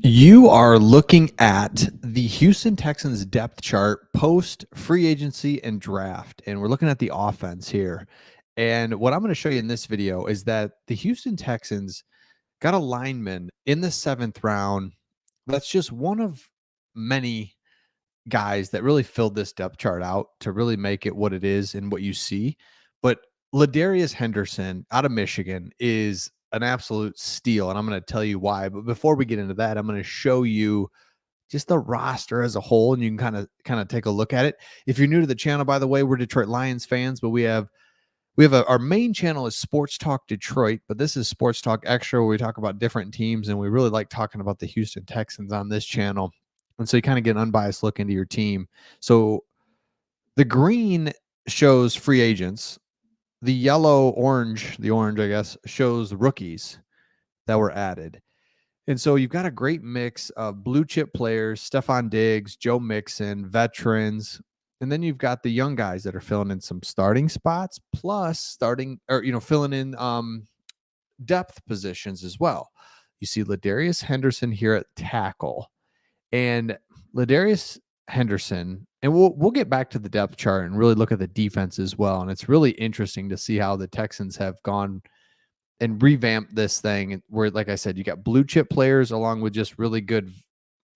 You are looking at the Houston Texans depth chart post free agency and draft, and we're looking at the offense here. And what I'm going to show you in this video is that the Houston Texans got a lineman in the 7th round. That's just one of many guys that really filled this depth chart out to really make it what it is and what you see. But LaDarius Henderson out of Michigan is an absolute steal, and I'm going to tell you why. But before we get into that, I'm going to show you just the roster as a whole, and you can kind of take a look at it. If you're new to the channel, by the way, we're Detroit Lions fans, but we have our main channel is Sports Talk Detroit, but this is Sports Talk Extra, where we talk about different teams, and we really like talking about the Houston Texans on this channel. And so you kind of get an unbiased look into your team. So the green shows free agents. The the orange, I guess, shows rookies that were added. And so you've got a great mix of blue chip players, Stephon Diggs, Joe Mixon, veterans, and then you've got the young guys that are filling in some starting spots, plus filling in depth positions as well. You see LaDarius Henderson here at tackle, and LaDarius Henderson, and we'll get back to the depth chart and really look at the defense as well. And it's really interesting to see how the Texans have gone and revamped this thing, where, like I said, you got blue chip players along with just really good,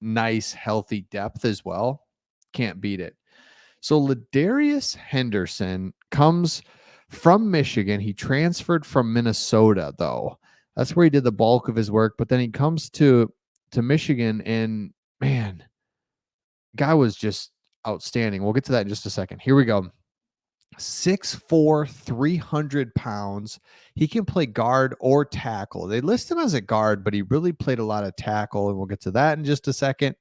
nice, healthy depth as well. Can't beat it. So LaDarius Henderson comes from Michigan. He transferred from Minnesota, though. That's where he did the bulk of his work. But then he comes to Michigan, and man, guy was just outstanding. We'll get to that in just a second. Here we go. 6'4", 300 pounds. He can play guard or tackle. They list him as a guard, but he really played a lot of tackle, and we'll get to that in just a second.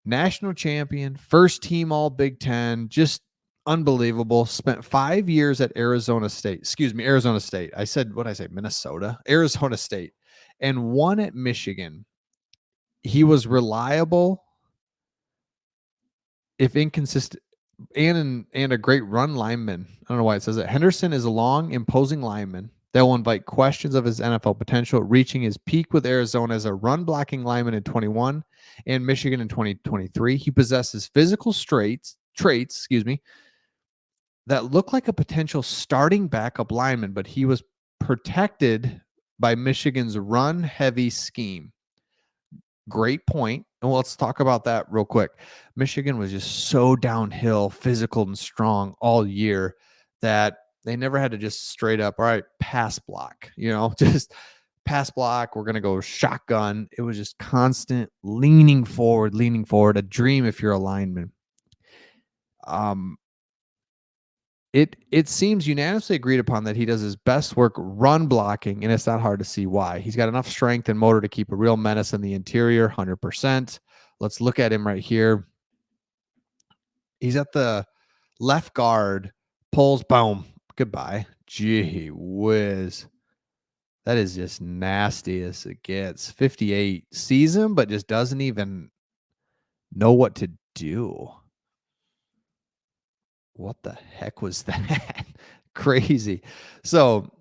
National champion, first team all Big Ten, just unbelievable. Spent 5 years at Arizona State. I said, what did I say? Minnesota? Arizona State. And one at Michigan. He was reliable, if inconsistent, and a great run lineman. I don't know why it says it. Henderson is a long, imposing lineman that will invite questions of his NFL potential, reaching his peak with Arizona as a run-blocking lineman in 21 and Michigan in 2023. He possesses physical traits, that look like a potential starting backup lineman, but he was protected by Michigan's run-heavy scheme. Great point. And let's talk about that real quick. Michigan was just so downhill, physical and strong all year that they never had to just straight up, all right, pass block, just pass block. We're going to go shotgun. It was just constant leaning forward, a dream if you're a lineman. It seems unanimously agreed upon that he does his best work run blocking, and it's not hard to see why. He's got enough strength and motor to keep a real menace in the interior, 100%. Let's look at him right here. He's at the left guard, pulls, boom, goodbye. Gee whiz. That is just nasty as it gets. 58, sees him, but just doesn't even know what to do. What the heck was that? Crazy. So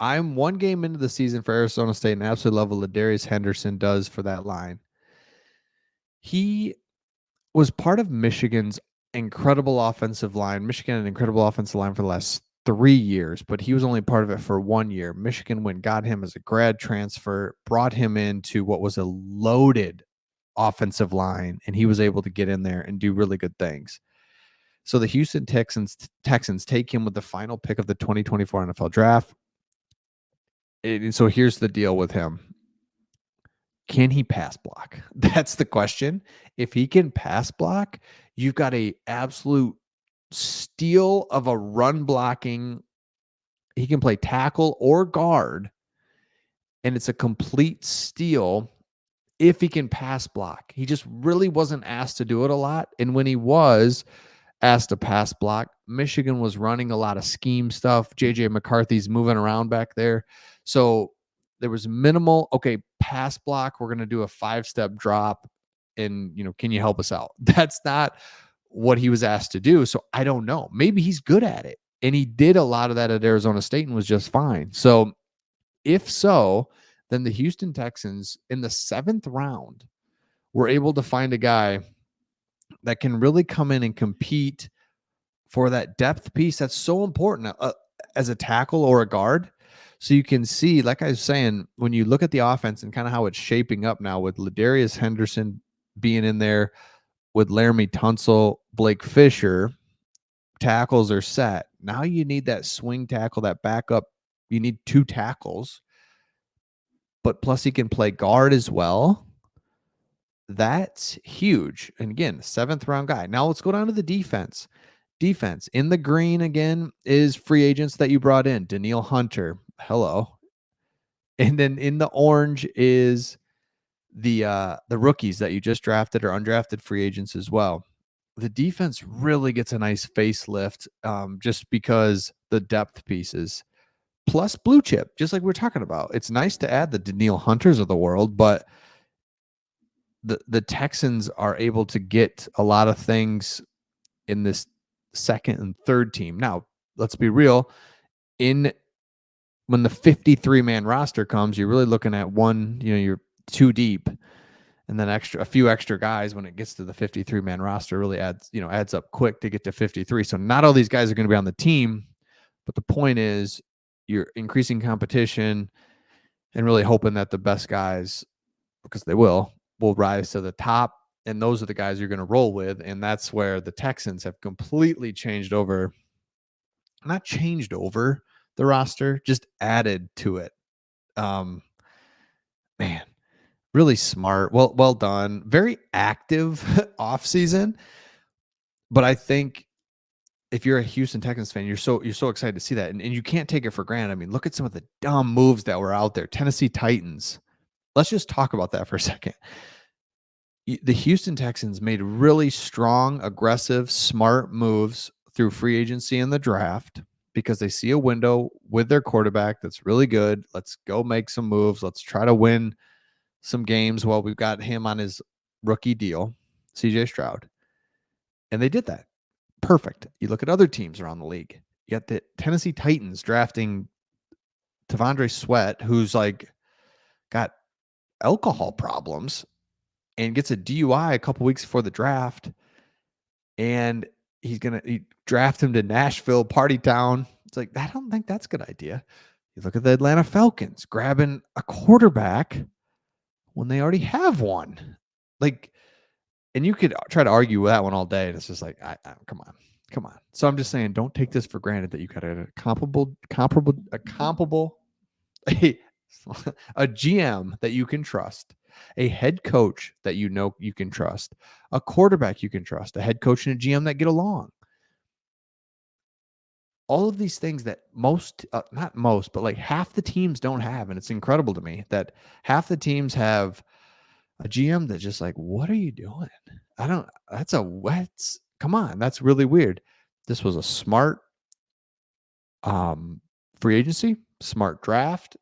I'm one game into the season for Arizona State and absolutely love what LaDarius Henderson does for that line. He was part of Michigan's incredible offensive line. Michigan had an incredible offensive line for the last 3 years, but he was only part of it for 1 year. Michigan got him as a grad transfer, brought him into what was a loaded offensive line, and he was able to get in there and do really good things. So the Houston Texans take him with the final pick of the 2024 NFL draft. And so here's the deal with him. Can he pass block? That's the question. If he can pass block, you've got a absolute steal of a run blocking. He can play tackle or guard, and it's a complete steal if he can pass block. He just really wasn't asked to do it a lot. And when he was asked to pass block, Michigan was running a lot of scheme stuff. JJ McCarthy's moving around back there. So there was minimal, okay, pass block. We're going to do a 5-step drop. And, can you help us out? That's not what he was asked to do. So I don't know. Maybe he's good at it. And he did a lot of that at Arizona State and was just fine. So if so, then the Houston Texans in the 7th round were able to find a guy that can really come in and compete for that depth piece that's so important as a tackle or a guard. So you can see, like I was saying, when you look at the offense and kind of how it's shaping up now with LaDarius Henderson being in there, with Laramie Tunsil, Blake Fisher, tackles are set. Now you need that swing tackle, that backup. You need 2 tackles, but plus he can play guard as well. That's huge. And again, 7th round guy. Now let's go down to the defense. Defense in the green again is free agents that you brought in. Daniil Hunter. Hello. And then in the orange is the rookies that you just drafted or undrafted free agents as well. The defense really gets a nice facelift just because the depth pieces plus blue chip, just like we're talking about. It's nice to add the Daniil Hunters of the world, but the Texans are able to get a lot of things in this 2nd and 3rd team. Now, let's be real. When the 53-man roster comes, you're really looking at you're 2 deep, and then a few extra guys when it gets to the 53-man roster really adds up quick to get to 53. So not all these guys are going to be on the team, but the point is you're increasing competition and really hoping that the best guys, because they will rise to the top, and those are the guys you're going to roll with. And that's where the Texans have completely not changed over the roster, just added to it. Man, really smart. Well done. Very active off season. But I think if you're a Houston Texans fan, you're so excited to see that. And you can't take it for granted. I mean, look at some of the dumb moves that were out there. Tennessee Titans. Let's just talk about that for a second. The Houston Texans made really strong, aggressive, smart moves through free agency and the draft because they see a window with their quarterback that's really good. Let's go make some moves. Let's try to win some games while we've got him on his rookie deal, CJ Stroud. And they did that. Perfect. You look at other teams around the league. You got the Tennessee Titans drafting T'Vondre Sweat, who's got alcohol problems and gets a DUI a couple weeks before the draft. And he draft him to Nashville, party town. It's like, I don't think that's a good idea. You look at the Atlanta Falcons grabbing a quarterback when they already have one. And you could try to argue that one all day. And it's just like, come on. So I'm just saying, don't take this for granted that you got a comparable, a GM that you can trust, a head coach that you can trust, a quarterback you can trust, a head coach and a GM that get along. All of these things that not most, but half the teams don't have. And it's incredible to me that half the teams have a GM that's just what are you doing? Come on. That's really weird. This was a smart free agency, smart draft,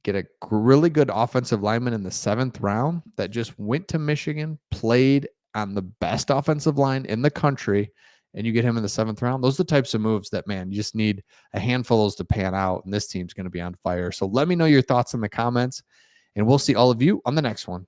get a really good offensive lineman in the 7th round that just went to Michigan, played on the best offensive line in the country, and you get him in the 7th round. Those are the types of moves that, man, you just need a handful of those to pan out, and this team's going to be on fire. So let me know your thoughts in the comments, and we'll see all of you on the next one.